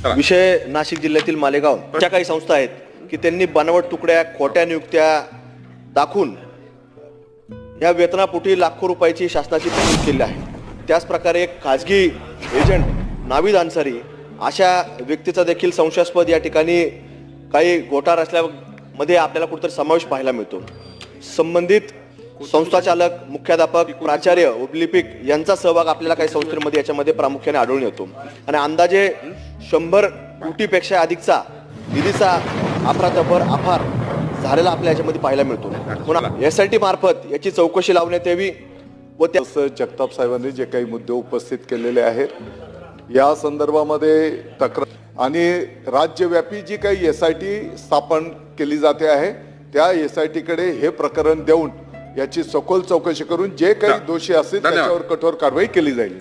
विषय नाशिक जिल्ह्यातील मालेगाव ज्या काही संस्था आहेत की त्यांनी बनावट तुकड्या, खोट्या नियुक्त्या दाखवून या वेतनापोटी लाखो रुपयाची शासनाची फसवणूक केली आहे। त्याच प्रकारे एक खाजगी एजंट नावीद अन्सारी अशा व्यक्तीचा देखील संशयास्पद या ठिकाणी काही घोटाळा असल्यामध्ये आपल्याला कुठेतरी समावेश पाहायला मिळतो। संबंधित संस्थाचालक, मुख्याध्यापक, प्राचार्य, उपलिपिक यांचा सहभाग आपल्याला काही संस्थांमध्ये याच्यामध्ये प्रामुख्याने आढळून येतो आणि अंदाजे 100 कोटीपेक्षा अधिकचा निधीचा अफरातफर अफार झालेला आपल्या याच्यामध्ये पाहायला मिळतो। पुन्हा SIT मार्फत याची चौकशी लावण्यात यावी व त्या जगताप साहेबांनी जे काही मुद्दे उपस्थित केलेले आहेत या संदर्भामध्ये तक्रार आणि राज्यव्यापी जी काही SIT स्थापन केली जाते आहे त्या SIT कडे हे प्रकरण देऊन याची सखोल चौकशी करून जे काही दोषी असतील त्याच्यावर कठोर कारवाई केली जाईल।